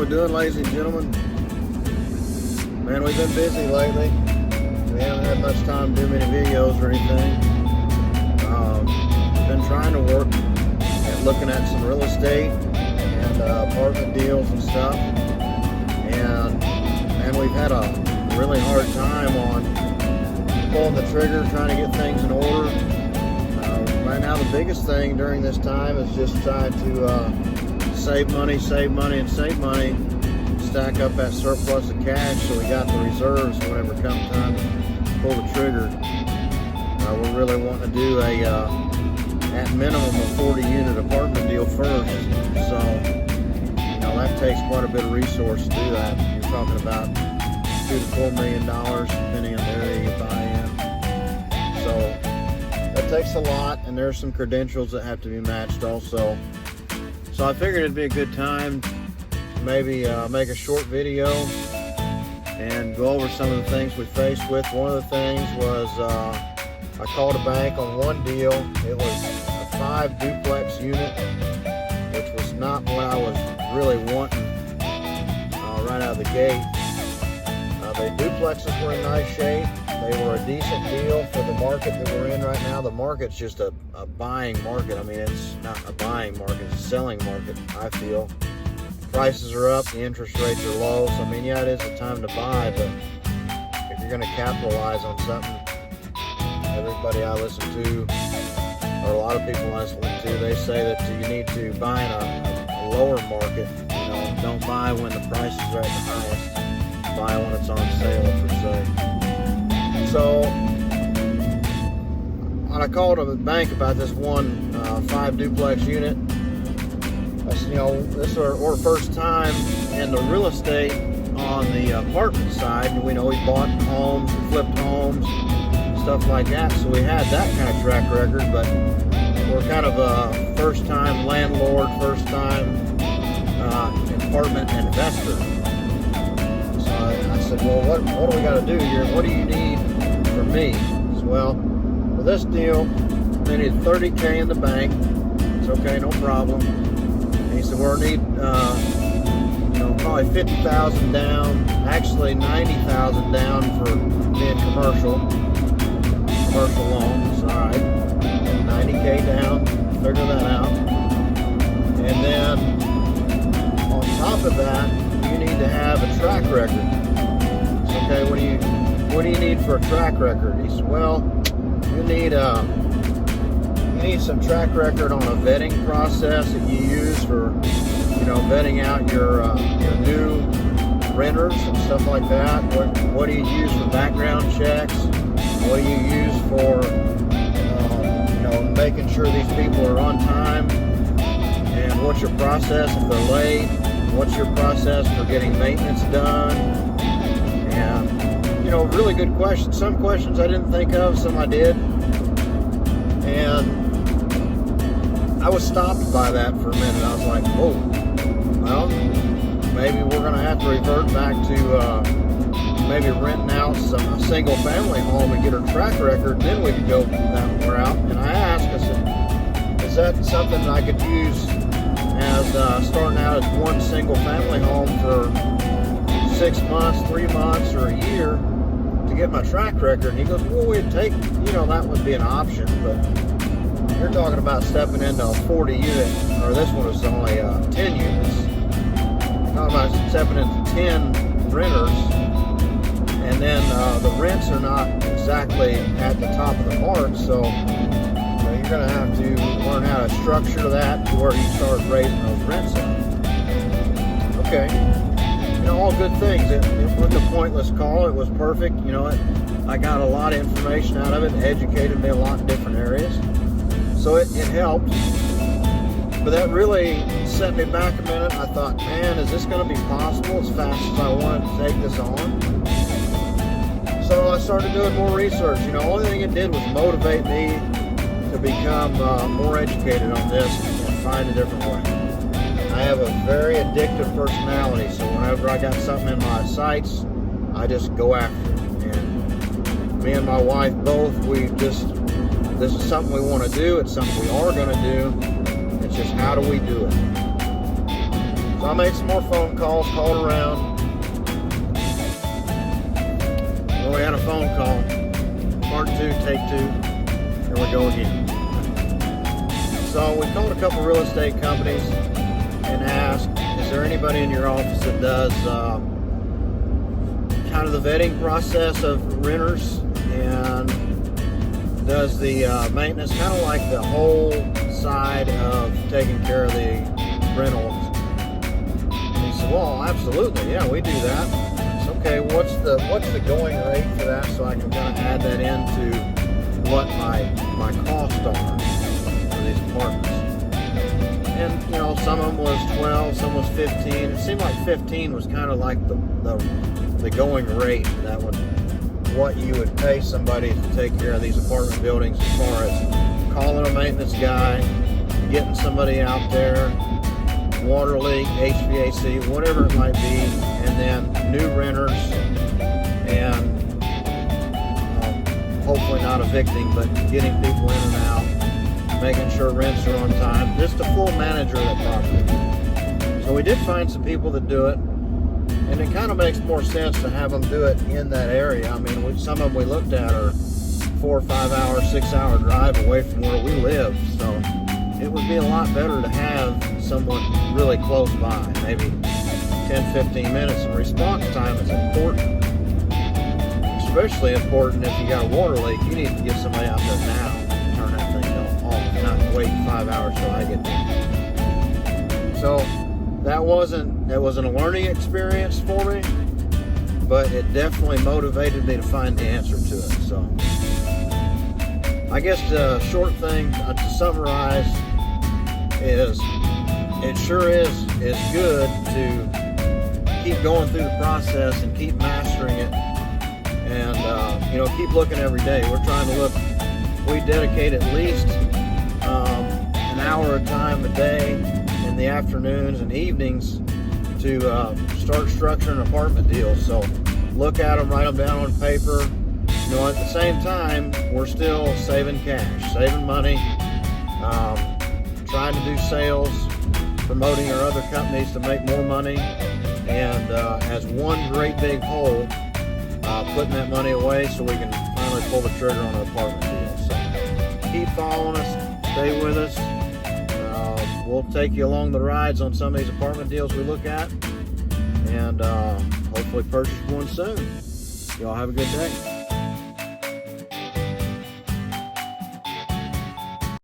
we doing, ladies and gentlemen? Man, we've been busy lately. We haven't had much time to do many videos or anything. Been trying to work at looking at some real estate and apartment deals and stuff. And man, we've had a really hard time on pulling the trigger, trying to get things in order. Right now, the biggest thing during this time is just trying to save money, and save money, stack up that surplus of cash so we got the reserves whenever it comes time to pull the trigger. We're really wanting to do a, at minimum, a 40-unit apartment deal first. So, you know, that takes quite a bit of resource to do that. You're talking about $2 to $4 million, depending on the area you buy in. So, that takes a lot, and there's some credentials that have to be matched also. So I figured it'd be a good time to maybe make a short video and go over some of the things we faced with. One of the things was I called a bank on one deal. It was a 5-duplex unit, which was not what I was really wanting right out of the gate. The duplexes were in nice shape. They were a decent deal for the market that we're in right now. The market's just a buying market. I mean, it's not a buying market, it's a selling market, I feel. Prices are up, the interest rates are low. So, I mean, yeah, it is a time to buy, but if you're going to capitalize on something, everybody I listen to, or a lot of people I listen to, they say that you need to buy in a lower market. You know, don't buy when the prices are at the highest. Buy when it's on sale, per se. So, when I called a bank about this one 5-duplex unit, I said, you know, this is our first time in the real estate on the apartment side. We know we bought homes, we flipped homes, stuff like that. So we had that kind of track record, but we're kind of a first-time landlord, first-time apartment investor. So I said, well, what do we got to do here? What do you need from me? He said, well, for this deal, they need $30K in the bank. It's okay, no problem. And he said, we'll need, you know, probably $50,000 down, actually $90,000 down for being commercial loans. All right, $90K down, figure that out. And then on top of that, you need to have a track record. So, okay, what do you need for a track record? He said, well, you need some track record on a vetting process that you use for, you know, vetting out your new renters and stuff like that. What do you use for background checks? What do you use for, you know, making sure these people are on time? And what's your process if they're late? What's your process for getting maintenance done? And, you know, really good questions. Some questions I didn't think of, some I did. And I was stopped by that for a minute. I was like, whoa, well, maybe we're going to have to revert back to maybe renting out a single family home and get our track record, and then we could go that route. And I asked, I said, is that something that I could use as starting out as one single family home for 6 months, 3 months, or a year to get my track record? And he goes, well, we'd take, you know, that would be an option, but you're talking about stepping into a 40 unit, or this one was only 10 units. You're talking about stepping into 10 renters, and then the rents are not exactly at the top of the mark, so you're going to have to learn how to structure that to where you start raising those rents up. Okay, you know, all good things. It wasn't a pointless call. It was perfect. You know, I got a lot of information out of it. It educated me a lot in different areas, so it helped. But that really set me back a minute. I thought, man, is this going to be possible as fast as I wanted to take this on? So I started doing more research. You know, the only thing it did was motivate me to become more educated on this and find a different way. I have a very addictive personality, so whenever I got something in my sights, I just go after it. And me and my wife both, this is something we want to do. It's something we are going to do. It's just, how do we do it? So I made some more phone calls, called around. Well, we had a phone call. Part 2, take 2. Here we go again. So we called a couple real estate companies and asked, is there anybody in your office that does kind of the vetting process of renters and does the maintenance, kind of like the whole side of taking care of the rentals? And he said, well, absolutely, yeah, we do that. It's okay. What's the going rate for that, so I can kind of add that into what my costs are for these apartments? And you know, some of them was 12, some was 15. It seemed like 15 was kind of like the going rate, that would what you would pay somebody to take care of these apartment buildings, as far as calling a maintenance guy, getting somebody out there, water leak, HVAC, whatever it might be, and then new renters, and hopefully not evicting, but getting people in and out, making sure rents are on time, just a full manager of the property. So we did find some people that do it, and it kind of makes more sense to have them do it in that area. I mean, some of them we looked at are 4 or 5 hour, 6 hour drive away from where we live, so it would be a lot better to have someone really close by, maybe 10-15 minutes. And response time is important, especially important if you got a water leak. You need to get somebody out there now, turn that thing off, not wait 5 hours till I get there. So it wasn't a learning experience for me, but it definitely motivated me to find the answer to it. So I guess the short thing to summarize is, it sure is good to keep going through the process and keep mastering it, and keep looking every day. We're trying to look. We dedicate at least an hour of time a day in the afternoons and evenings to start structuring apartment deals. So look at them, write them down on paper. At the same time, we're still saving cash, saving money, trying to do sales, promoting our other companies to make more money, and as one great big whole, putting that money away so we can finally pull the trigger on an apartment deal. So keep following us, stay with us. We'll take you along the rides on some of these apartment deals we look at, and hopefully purchase one soon. Y'all have a good day.